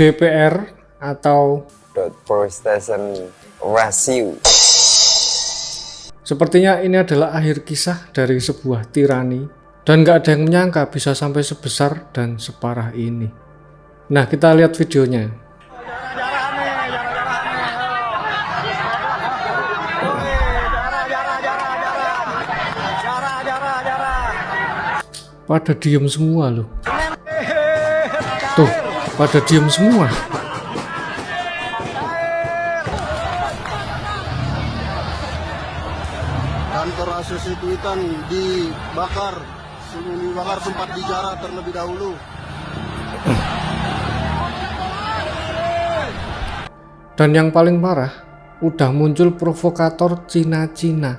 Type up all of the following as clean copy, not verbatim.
DPR atau Deforestation Ratio. sepertinya ini adalah akhir kisah dari sebuah tirani, dan gak ada yang menyangka bisa sampai sebesar dan separah ini. Nah, kita lihat videonya. Pada diem semua loh. Tuh, pada diem semua. Kantor Asosiasi Kuitang dibakar sempat dijarah terlebih dahulu. Dan yang paling parah, udah muncul provokator Cina-Cina.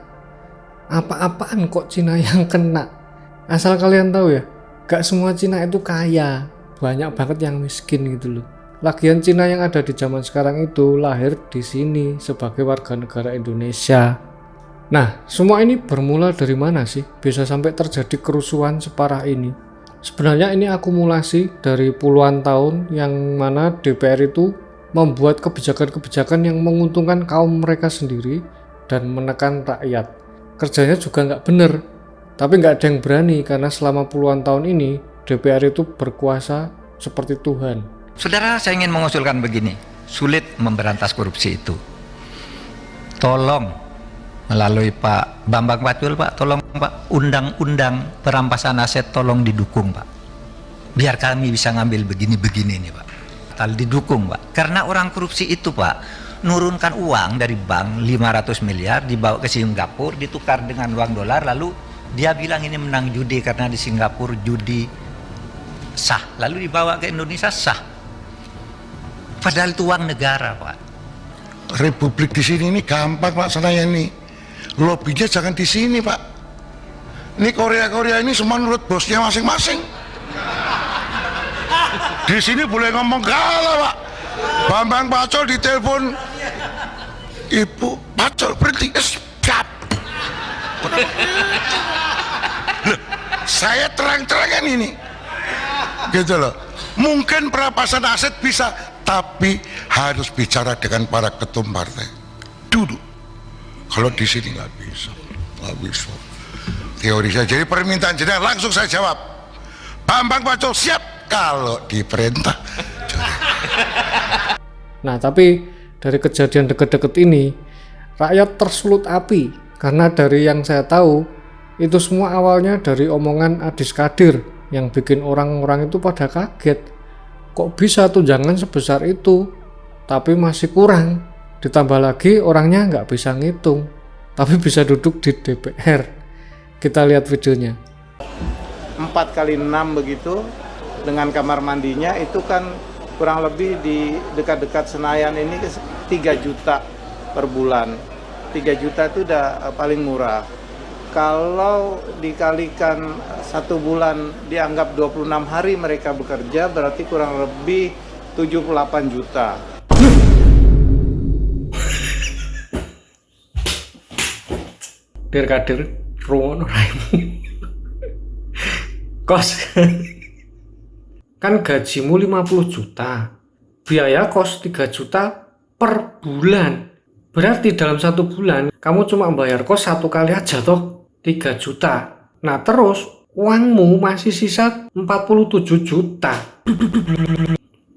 Apa-apaan kok Cina yang kena? Asal kalian tahu ya, gak semua Cina itu kaya, banyak banget yang miskin gitu loh. Lagian Cina yang ada di zaman sekarang itu lahir di sini sebagai warga negara Indonesia. Nah, semua ini bermula dari mana sih bisa sampai terjadi kerusuhan separah ini? Sebenarnya ini akumulasi dari puluhan tahun yang mana DPR itu membuat kebijakan-kebijakan yang menguntungkan kaum mereka sendiri dan menekan rakyat. Kerjanya juga nggak bener, tapi nggak ada yang berani karena selama puluhan tahun ini DPR itu berkuasa seperti Tuhan. Saudara, saya ingin mengusulkan begini, sulit memberantas korupsi itu. Tolong melalui Pak Bambang Pacul, Pak, tolong Pak, undang-undang perampasan aset tolong didukung Pak. Biar kami bisa ngambil begini-begini nih Pak. Tal didukung Pak. Karena orang korupsi itu Pak, nurunkan uang dari bank 500 miliar dibawa ke Singapura, ditukar dengan uang dolar, lalu dia bilang ini menang judi karena di Singapura judi sah, lalu dibawa ke Indonesia sah. Padahal itu uang negara Pak. Republik di sini ini gampang Pak Senaya ini. Lobbynya jangan di sini Pak. Ini Korea ini semua menurut bosnya masing-masing. Di sini boleh ngomong kalah Pak. Bambang Pacul ditelepon, Ibu Pacul berhenti, siap. Loh, saya terang-terangan ini gitu loh. Mungkin perampasan aset bisa, tapi harus bicara dengan para ketum partai dulu. Kalau di sini nggak bisa. Teori saya, jadi permintaan jenengan langsung saya jawab, Bambang Pacul siap kalau diperintah. Nah, tapi dari kejadian deket-deket ini rakyat tersulut api. Karena dari yang saya tahu, itu semua awalnya dari omongan Adis Kadir yang bikin orang-orang itu pada kaget. Kok bisa tunjangan sebesar itu, tapi masih kurang. Ditambah lagi orangnya nggak bisa ngitung, tapi bisa duduk di DPR. Kita lihat videonya. 4x6 begitu, dengan kamar mandinya itu kan kurang lebih di dekat-dekat Senayan ini 3 juta per bulan. 3 juta itu udah paling murah. Kalau dikalikan 1 bulan dianggap 26 hari mereka bekerja, berarti kurang lebih 78 juta. Dir Kadir, rungono raimu. Kos. Kan gajimu 50 juta. Biaya kos 3 juta per bulan. Berarti dalam 1 bulan kamu cuma bayar kos 1 kali aja toh, 3 juta. Nah terus uangmu masih sisa 47 juta.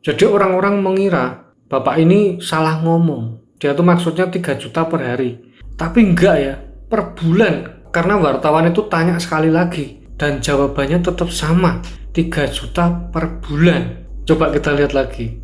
Jadi orang-orang mengira bapak ini salah ngomong. Dia tuh maksudnya 3 juta per hari. Tapi enggak ya, per bulan. Karena wartawan itu tanya sekali lagi dan jawabannya tetap sama, 3 juta per bulan. Coba kita lihat lagi.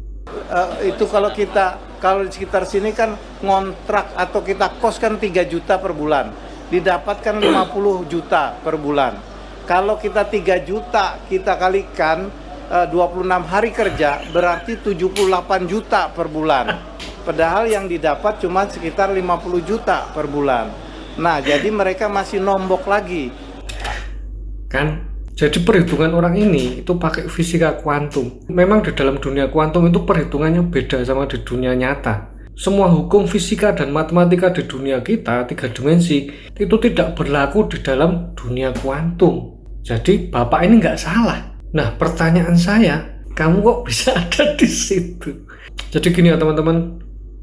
Itu kalau di sekitar sini kan ngontrak atau kita kos kan 3 juta per bulan, didapatkan 50 juta per bulan. Kalau kita 3 juta kita kalikan 26 hari kerja, berarti 78 juta per bulan. Padahal yang didapat cuma sekitar 50 juta per bulan. Nah, jadi mereka masih nombok lagi. Kan? Jadi perhitungan orang ini itu pakai fisika kuantum. Memang di dalam dunia kuantum itu perhitungannya beda sama di dunia nyata. Semua hukum fisika dan matematika di dunia kita, 3 dimensi, itu tidak berlaku di dalam dunia kuantum. Jadi bapak ini nggak salah. Nah pertanyaan saya, kamu kok bisa ada di situ. Jadi gini ya teman-teman,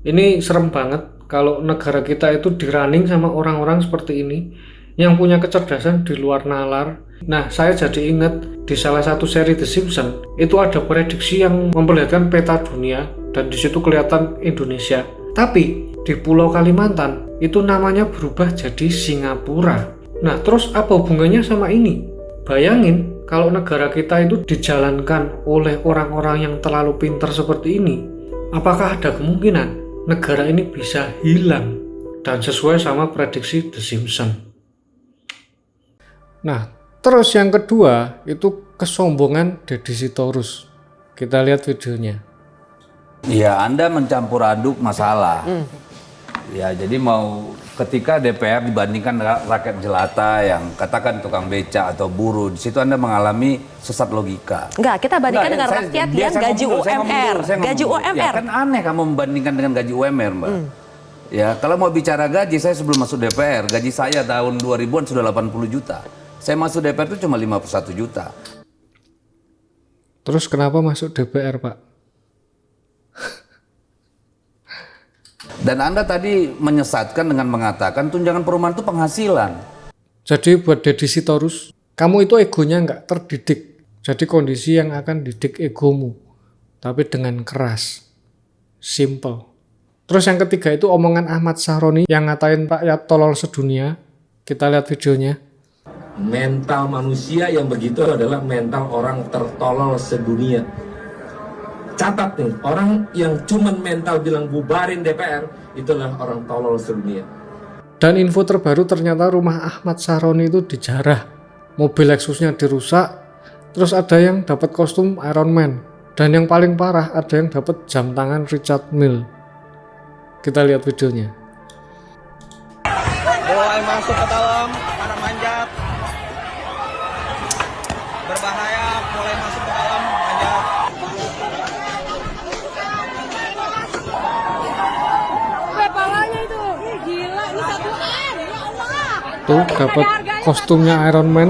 ini serem banget kalau negara kita itu dirunning sama orang-orang seperti ini yang punya kecerdasan di luar nalar. Nah, saya jadi ingat di salah satu seri The Simpsons itu ada prediksi yang memperlihatkan peta dunia dan di situ kelihatan Indonesia. Tapi di Pulau Kalimantan itu namanya berubah jadi Singapura. Nah, terus apa hubungannya sama ini? Bayangin kalau negara kita itu dijalankan oleh orang-orang yang terlalu pintar seperti ini, apakah ada kemungkinan negara ini bisa hilang dan sesuai sama prediksi The Simpsons? Nah, terus yang kedua itu kesombongan Deddy Sitorus. Kita lihat videonya. Ya, Anda mencampur aduk masalah. Ya, jadi mau ketika DPR dibandingkan rakyat jelata yang katakan tukang beca atau buruh, di situ Anda mengalami sesat logika. Enggak, kita bandingkan dengan rakyat yang gaji UMR. Gaji UMR. Ya, kan aneh kamu membandingkan dengan gaji UMR, Mbak. Ya, kalau mau bicara gaji, saya sebelum masuk DPR, gaji saya tahun 2000-an sudah 80 juta. Saya masuk DPR itu cuma 51 juta. Terus kenapa masuk DPR, Pak? Dan Anda tadi menyesatkan dengan mengatakan tunjangan perumahan itu penghasilan. Jadi buat Deddy Sitorus, kamu itu egonya nggak terdidik. Jadi kondisi yang akan didik egomu, tapi dengan keras, simple. Terus yang ketiga itu omongan Ahmad Sahroni yang ngatain rakyat tolol sedunia. Kita lihat videonya. Mental manusia yang begitu adalah mental orang tertolol sedunia. Catat nih, orang yang cuman mental bilang bubarin DPR, itulah orang tolol sedunia. Dan info terbaru ternyata rumah Ahmad Sahroni itu dijarah. Mobil Lexusnya dirusak, terus ada yang dapat kostum Iron Man. Dan yang paling parah ada yang dapat jam tangan Richard Mille. Kita lihat videonya. Mulai masuk ke dalam, para manjat. Berbahaya, mulai masuk ke dalam, manjat. Kepalanya itu, gila, ini satuan, ya Allah. Tuh dapat kostumnya Iron Man.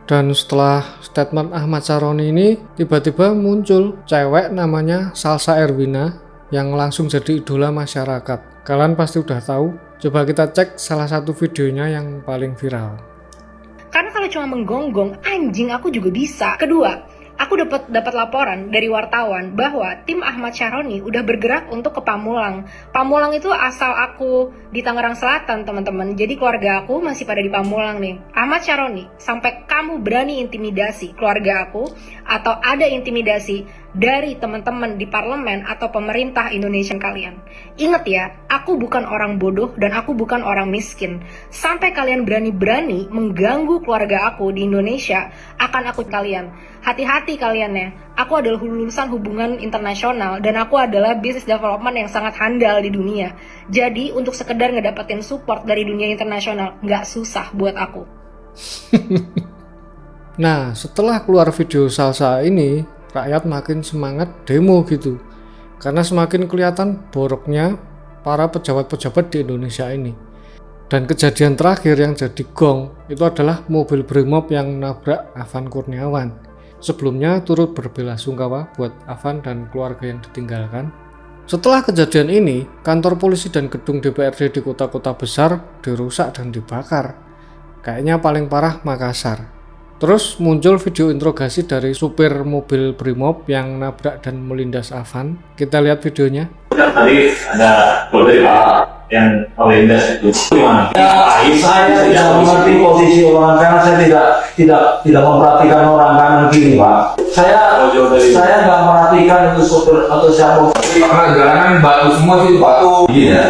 Dan setelah statement Ahmad Sahroni ini, tiba-tiba muncul cewek namanya Salsa Erwina yang langsung jadi idola masyarakat. Kalian pasti udah tahu. Coba kita cek salah satu videonya yang paling viral. Karena kalau cuma menggonggong, anjing aku juga bisa. Kedua, aku dapat laporan dari wartawan bahwa tim Ahmad Sahroni udah bergerak untuk ke Pamulang. Pamulang itu asal aku di Tangerang Selatan, teman-teman. Jadi keluarga aku masih pada di Pamulang nih. Ahmad Sahroni, sampai kamu berani intimidasi keluarga aku atau ada intimidasi dari teman-teman di parlemen atau pemerintah Indonesia kalian. Ingat ya, aku bukan orang bodoh dan aku bukan orang miskin. Sampai kalian berani-berani mengganggu keluarga aku di Indonesia, akan aku kalian. Hati-hati kalian ya, aku adalah lulusan hubungan internasional dan aku adalah business development yang sangat handal di dunia. Jadi untuk sekedar ngedapetin support dari dunia internasional, nggak susah buat aku. Nah, setelah keluar video Salsa ini, rakyat makin semangat demo gitu. Karena semakin kelihatan boroknya para pejabat-pejabat di Indonesia ini. Dan kejadian terakhir yang jadi gong itu adalah mobil Brimob yang nabrak Afan Kurniawan. Sebelumnya turut berbelasungkawa buat Afan dan keluarga yang ditinggalkan. Setelah kejadian ini, kantor polisi dan gedung DPRD di kota-kota besar dirusak dan dibakar. Kayaknya paling parah Makassar. Terus muncul video interogasi dari supir mobil Brimob yang nabrak dan melindas Afan. Kita lihat videonya. Tadi ada mobil yang melindas itu. Gimana? Ya, saya tidak mengerti posisi orang karena saya tidak memperhatikan orang kanan kiri, Pak. Saya nggak memperhatikan itu supir atau siapa. Karena jalanan batu semua sih, Pak. Iya.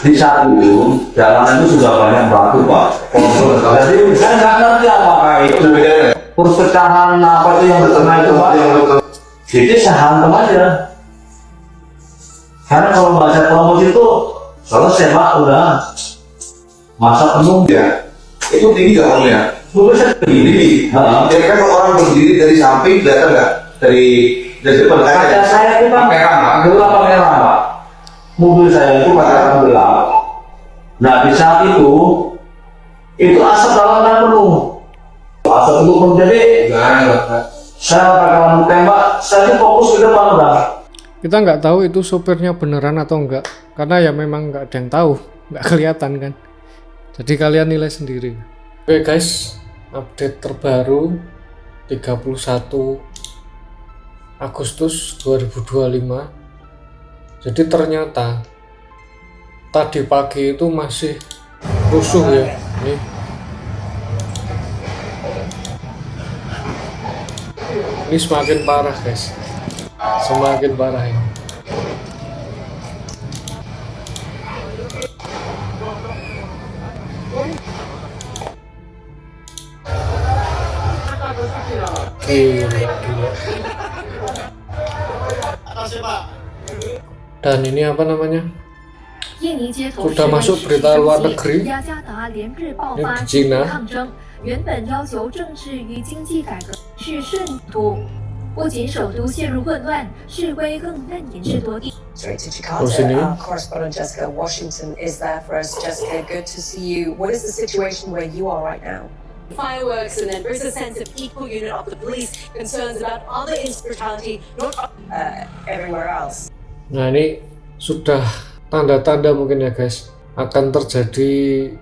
Di saat itu jalanan itu sudah banyak batu, Pak. Jadi saya nggak ngerti apakah itu perpecahan apa itu yang terkena itu, Pak. Jadi saya hantam aja. Karena kalau baca promosi itu selesai, Pak, udah masa penuh ya. Itu tinggi nggak kamu ya? Bisa tinggi. Jadi kan orang berdiri dari samping kelihatan nggak dari depan kaca saya itu kan gelap merah, Pak. Mobil saya itu pakai gelap. Nah di saat itu itu asap dalamnya penuh. Asap itu penuh, jadi saya bakalan tembak, saya fokus ke depan udah. Kita nggak tahu itu sopirnya beneran atau enggak, karena ya memang nggak ada yang tahu, nggak kelihatan kan. Jadi kalian nilai sendiri. Oke guys, update terbaru 31 Agustus 2025. Jadi ternyata tadi pagi itu masih rusuh ya. Ini semakin parah guys, semakin parah ini. Gila. Dan ini apa namanya? Sudah masuk berita luar negeri. Ini di Cina. Terus ini correspondent Jessica Washington is there for us. Jessica, good to see you. What is the situation where you are right now? Fireworks, and then there's a sense of equal unit of the police, concerns about other brutality, not everywhere else. Nah ini sudah tanda-tanda mungkin ya guys, akan terjadi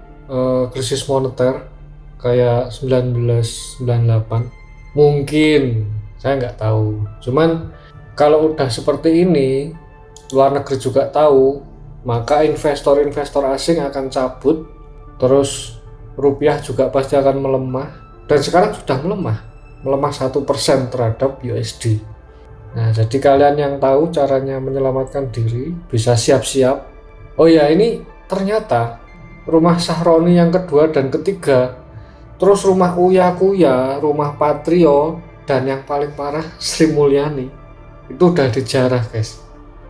krisis moneter kayak 1998. Mungkin, saya nggak tahu. Cuman kalau udah seperti ini, luar negeri juga tahu, maka investor-investor asing akan cabut, terus rupiah juga pasti akan melemah, dan sekarang sudah melemah 1% terhadap USD. Nah jadi kalian yang tahu caranya menyelamatkan diri bisa siap-siap. Oh ya, ini ternyata rumah Sahroni yang kedua dan ketiga, terus rumah Uya Kuya, rumah Patrio, dan yang paling parah Sri Mulyani itu udah dijarah guys.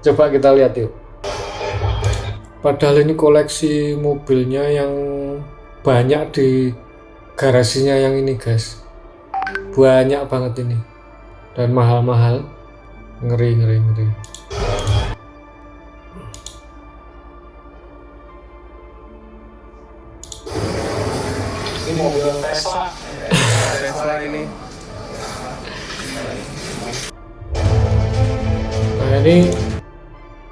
Coba kita lihat yuk. Padahal ini koleksi mobilnya yang banyak di garasinya yang ini guys, banyak banget ini, dan mahal-mahal, ngeri. Ini mobil Tesla ini. Nah ini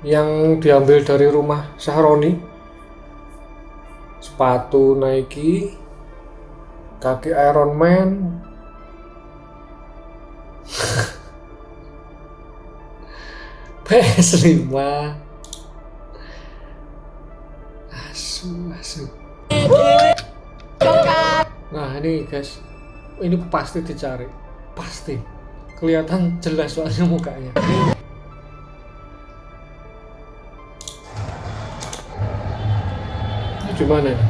yang diambil dari rumah Sahroni. Sepatu Nike, kaki Iron Man, PS5, asu. Nah ini guys, ini pasti dicari, pasti kelihatan jelas soalnya mukanya. Gimana nih?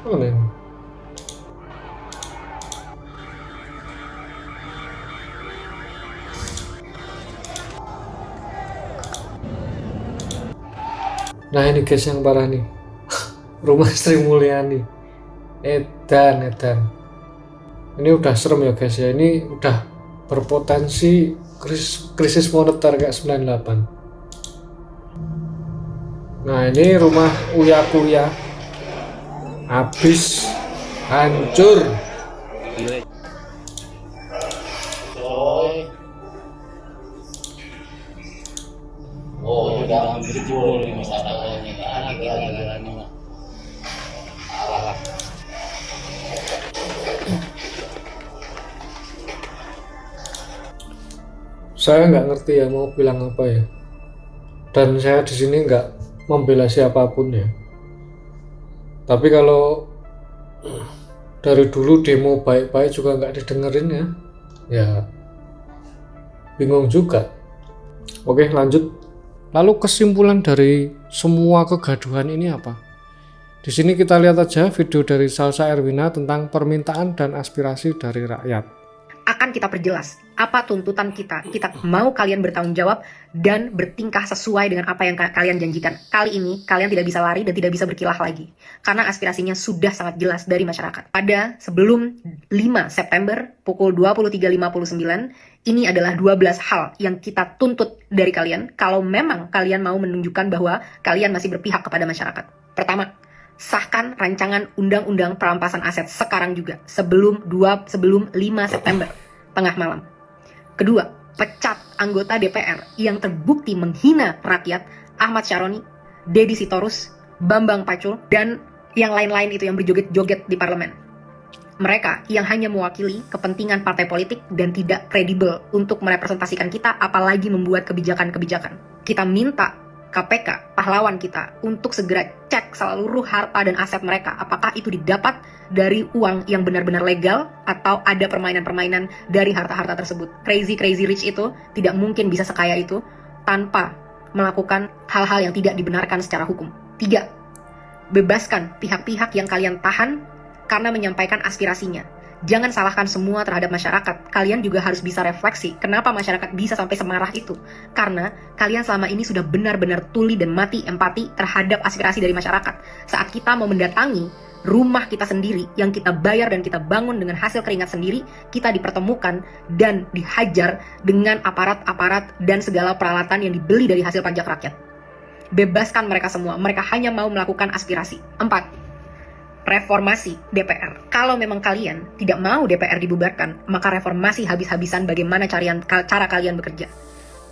Mana ini? Nah ini guys yang parah nih. Rumah Sri Mulyani. Edan. Ini udah serem ya guys ya. Ini udah berpotensi krisis moneter kayak 98. Nah ini rumah Uya Kuya habis hancur. Oh, udah hampir jebol ini masalahnya. Gila nih mah. Saya nggak ngerti ya mau bilang apa ya, dan saya di sini nggak membela siapapun ya. Tapi kalau dari dulu demo baik-baik juga nggak didengerin ya bingung juga. Oke lanjut. Lalu kesimpulan dari semua kegaduhan ini apa? Di sini kita lihat aja video dari Salsa Erwina tentang permintaan dan aspirasi dari rakyat. Akan kita perjelas, Apa tuntutan kita? Kita mau kalian bertanggung jawab dan bertingkah sesuai dengan apa yang kalian janjikan. Kali ini, kalian tidak bisa lari dan tidak bisa berkilah lagi. Karena aspirasinya sudah sangat jelas dari masyarakat. Pada sebelum 5 September, pukul 23.59, ini adalah 12 hal yang kita tuntut dari kalian kalau memang kalian mau menunjukkan bahwa kalian masih berpihak kepada masyarakat. Pertama, sahkan rancangan undang-undang perampasan aset sekarang juga, sebelum 5 September, tengah malam. Kedua, pecat anggota DPR yang terbukti menghina rakyat, Ahmad Syaroni, Deddy Sitorus, Bambang Pacul, dan yang lain-lain itu yang berjoget-joget di parlemen. Mereka yang hanya mewakili kepentingan partai politik dan tidak kredibel untuk merepresentasikan kita, apalagi membuat kebijakan-kebijakan. Kita minta KPK, pahlawan kita, untuk segera cek seluruh harta dan aset mereka. Apakah itu didapat dari uang yang benar-benar legal atau ada permainan-permainan dari harta-harta tersebut. Crazy rich itu tidak mungkin bisa sekaya itu tanpa melakukan hal-hal yang tidak dibenarkan secara hukum. 3. Bebaskan pihak-pihak yang kalian tahan karena menyampaikan aspirasinya. Jangan salahkan semua terhadap masyarakat. Kalian juga harus bisa refleksi kenapa masyarakat bisa sampai semarah itu. Karena kalian selama ini sudah benar-benar tuli dan mati empati terhadap aspirasi dari masyarakat. Saat kita mau mendatangi rumah kita sendiri yang kita bayar dan kita bangun dengan hasil keringat sendiri, kita dipertemukan dan dihajar dengan aparat-aparat dan segala peralatan yang dibeli dari hasil pajak rakyat. Bebaskan mereka semua. Mereka hanya mau melakukan aspirasi. 4. Reformasi DPR. Kalau memang kalian tidak mau DPR dibubarkan, maka reformasi habis-habisan bagaimana cara kalian bekerja.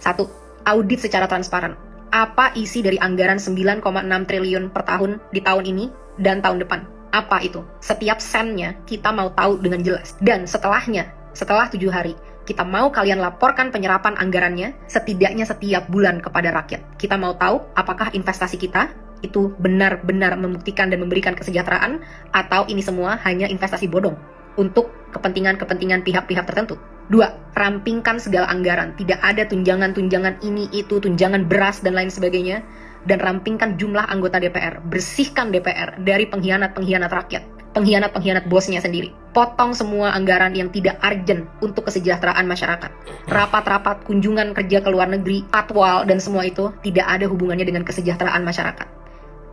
1. Audit secara transparan. Apa isi dari anggaran 9,6 triliun per tahun di tahun ini dan tahun depan? Apa itu? Setiap sennya kita mau tahu dengan jelas. Dan setelah 7 hari, kita mau kalian laporkan penyerapan anggarannya setidaknya setiap bulan kepada rakyat. Kita mau tahu apakah investasi kita itu benar-benar membuktikan dan memberikan kesejahteraan, atau ini semua hanya investasi bodong untuk kepentingan pihak-pihak tertentu. 2. Rampingkan segala anggaran. Tidak ada tunjangan-tunjangan ini, itu, tunjangan beras, dan lain sebagainya. Dan rampingkan jumlah anggota DPR. Bersihkan DPR dari pengkhianat-pengkhianat rakyat. Pengkhianat-pengkhianat bosnya sendiri. Potong semua anggaran yang tidak urgent untuk kesejahteraan masyarakat. Rapat-rapat, kunjungan kerja ke luar negeri, patwal, dan semua itu tidak ada hubungannya dengan kesejahteraan masyarakat.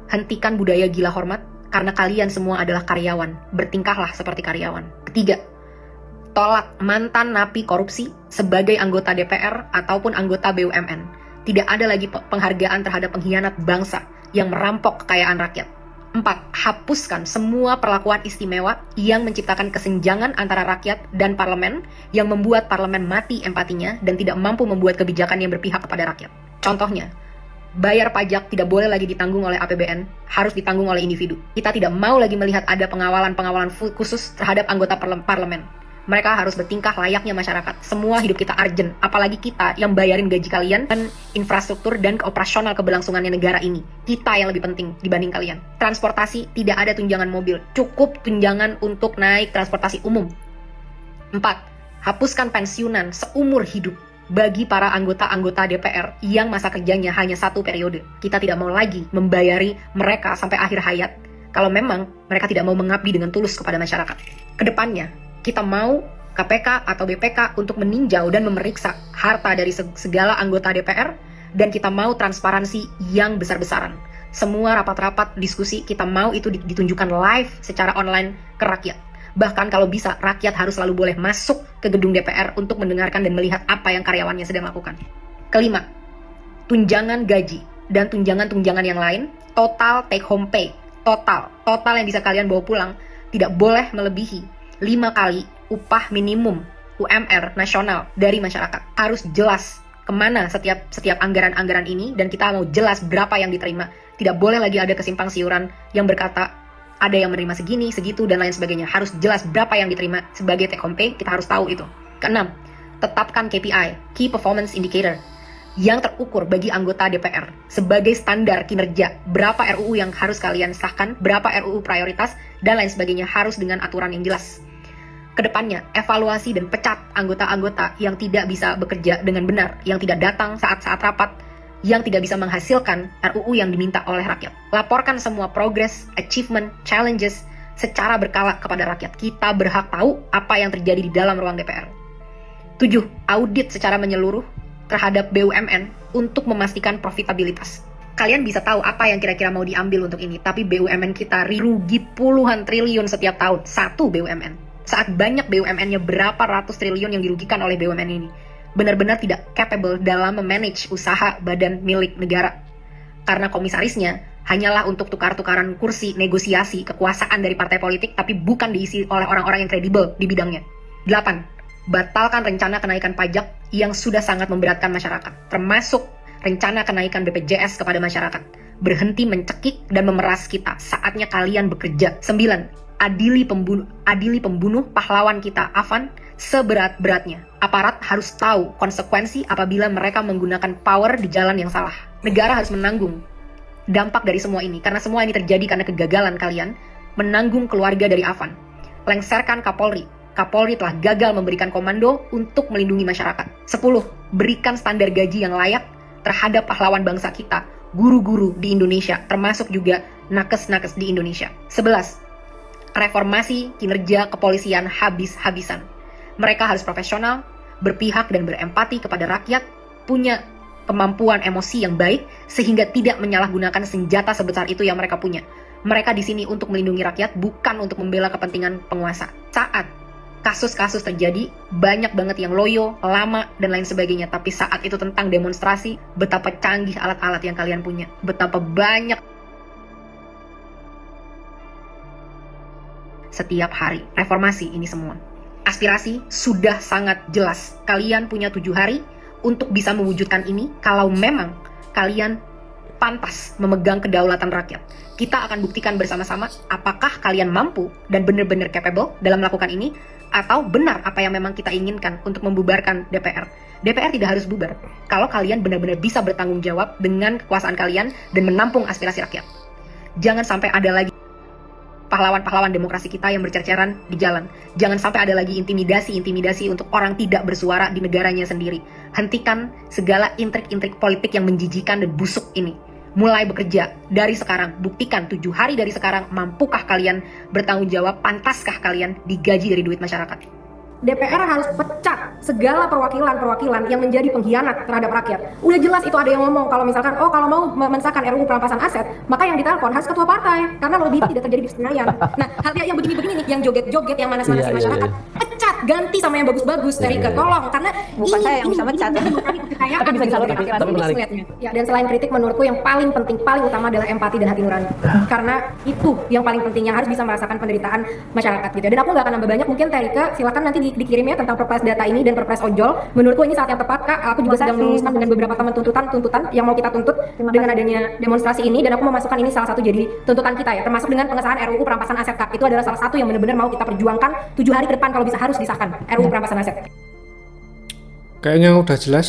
Hentikan budaya gila hormat, karena kalian semua adalah karyawan. Bertingkahlah seperti karyawan. 3. Tolak mantan napi korupsi sebagai anggota DPR ataupun anggota BUMN. Tidak ada lagi penghargaan terhadap pengkhianat bangsa yang merampok kekayaan rakyat. 4. Hapuskan semua perlakuan istimewa yang menciptakan kesenjangan antara rakyat dan parlemen, yang membuat parlemen mati empatinya dan tidak mampu membuat kebijakan yang berpihak kepada rakyat. Contohnya, bayar pajak tidak boleh lagi ditanggung oleh APBN, harus ditanggung oleh individu. Kita tidak mau lagi melihat ada pengawalan khusus terhadap anggota parlemen. Mereka harus bertingkah layaknya masyarakat. Semua hidup kita urgent, apalagi kita yang bayarin gaji kalian dan infrastruktur dan operasional keberlangsungannya negara ini. Kita yang lebih penting dibanding kalian. Transportasi, tidak ada tunjangan mobil, cukup tunjangan untuk naik transportasi umum. 4. Hapuskan pensiunan seumur hidup bagi para anggota-anggota DPR yang masa kerjanya hanya 1 periode. Kita tidak mau lagi membayari mereka sampai akhir hayat kalau memang mereka tidak mau mengabdi dengan tulus kepada masyarakat. Kedepannya, kita mau KPK atau BPK untuk meninjau dan memeriksa harta dari segala anggota DPR, dan kita mau transparansi yang besar-besaran. Semua rapat-rapat, diskusi, kita mau itu ditunjukkan live secara online ke rakyat. Bahkan kalau bisa, rakyat harus selalu boleh masuk ke gedung DPR untuk mendengarkan dan melihat apa yang karyawannya sedang lakukan. 5. Tunjangan gaji dan tunjangan-tunjangan yang lain, total take home pay, total yang bisa kalian bawa pulang, tidak boleh melebihi 5 kali upah minimum UMR nasional dari masyarakat. Harus jelas kemana setiap anggaran-anggaran ini, dan kita mau jelas berapa yang diterima. Tidak boleh lagi ada kesimpang siuran yang berkata ada yang menerima segini, segitu, dan lain sebagainya. Harus jelas berapa yang diterima sebagai take home pay, kita harus tahu itu. 6. Tetapkan KPI, Key Performance Indicator, yang terukur bagi anggota DPR sebagai standar kinerja. Berapa RUU yang harus kalian sahkan, berapa RUU prioritas, dan lain sebagainya, harus dengan aturan yang jelas. Kedepannya, evaluasi dan pecat anggota-anggota yang tidak bisa bekerja dengan benar, yang tidak datang saat-saat rapat, yang tidak bisa menghasilkan RUU yang diminta oleh rakyat. Laporkan semua progress, achievement, challenges secara berkala kepada rakyat. Kita berhak tahu apa yang terjadi di dalam ruang DPR. 7. Audit secara menyeluruh terhadap BUMN untuk memastikan profitabilitas. Kalian bisa tahu apa yang kira-kira mau diambil untuk ini, tapi BUMN kita rugi puluhan triliun setiap tahun, satu BUMN. Saat banyak BUMN-nya berapa ratus triliun yang dirugikan oleh BUMN ini. Benar-benar tidak capable dalam memanage usaha badan milik negara. Karena komisarisnya hanyalah untuk tukar-tukaran kursi, negosiasi, kekuasaan dari partai politik, tapi bukan diisi oleh orang-orang yang kredibel di bidangnya. 8. Batalkan rencana kenaikan pajak yang sudah sangat memberatkan masyarakat, termasuk rencana kenaikan BPJS kepada masyarakat. Berhenti mencekik dan memeras kita, saatnya kalian bekerja. 9. Adili pembunuh pahlawan kita, Afan, seberat-beratnya. Aparat harus tahu konsekuensi apabila mereka menggunakan power di jalan yang salah. Negara harus menanggung dampak dari semua ini, karena semua ini terjadi karena kegagalan kalian menanggung keluarga dari Afan. Lengserkan Kapolri. Kapolri telah gagal memberikan komando untuk melindungi masyarakat. 10. Berikan standar gaji yang layak terhadap pahlawan bangsa kita, guru-guru di Indonesia, termasuk juga nakes-nakes di Indonesia. 11. Reformasi kinerja kepolisian habis-habisan. Mereka harus profesional, berpihak dan berempati kepada rakyat, punya kemampuan emosi yang baik, sehingga tidak menyalahgunakan senjata sebesar itu yang mereka punya. Mereka di sini untuk melindungi rakyat, bukan untuk membela kepentingan penguasa. Saat kasus-kasus terjadi, banyak banget yang loyo, lama, dan lain sebagainya. Tapi saat itu tentang demonstrasi, betapa canggih alat-alat yang kalian punya. Betapa banyak setiap hari. Reformasi ini semua. Aspirasi sudah sangat jelas. Kalian punya 7 hari untuk bisa mewujudkan ini kalau memang kalian pantas memegang kedaulatan rakyat. Kita akan buktikan bersama-sama apakah kalian mampu dan benar-benar capable dalam melakukan ini, atau benar apa yang memang kita inginkan untuk membubarkan DPR. DPR tidak harus bubar kalau kalian benar-benar bisa bertanggung jawab dengan kekuasaan kalian dan menampung aspirasi rakyat. Jangan sampai ada lagi pahlawan-pahlawan demokrasi kita yang bercerceran di jalan. Jangan sampai ada lagi intimidasi untuk orang tidak bersuara di negaranya sendiri. Hentikan segala intrik-intrik politik yang menjijikan dan busuk ini. Mulai bekerja dari sekarang. Buktikan 7 hari dari sekarang, mampukah kalian bertanggung jawab, pantaskah kalian digaji dari duit masyarakat. DPR harus pecat segala perwakilan-perwakilan yang menjadi pengkhianat terhadap rakyat. Udah jelas itu ada yang ngomong kalau misalkan, oh kalau mau mensahkan RUU perampasan aset, maka yang ditelepon harus ketua partai, karena lobby itu tidak terjadi di Senayan. Nah, hal yang begini-begini nih, yang joget-joget, yang manas-manas di masyarakat, pecat, ganti sama yang bagus-bagus dari tolong, karena bukan saya yang bisa pecat. Tapi bisa disalurkan. Ya, dan selain kritik, menurutku yang paling penting, paling utama adalah empati dan hati nurani. Karena itu yang paling penting, yang harus bisa merasakan penderitaan masyarakat gitu. Dan aku nggak akan nambah banyak, mungkin Terika silakan nanti dikirim ya tentang perpres data ini dan perpres ojol. Menurutku ini saat yang tepat, Kak. Aku juga sedang menuliskan dengan beberapa teman tuntutan yang mau kita tuntut dengan adanya demonstrasi ini, dan aku memasukkan ini salah satu jadi tuntutan kita ya, termasuk dengan pengesahan RUU perampasan aset, Kak. Itu adalah salah satu yang benar-benar mau kita perjuangkan 7 hari ke depan kalau bisa harus disahkan RUU perampasan aset. Kayaknya udah jelas.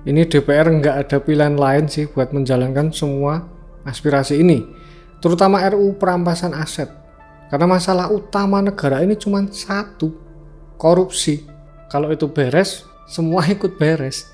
Ini DPR nggak ada pilihan lain sih buat menjalankan semua aspirasi ini, terutama RUU perampasan aset. Karena masalah utama negara ini cuma satu, korupsi. Kalau itu beres, semua ikut beres.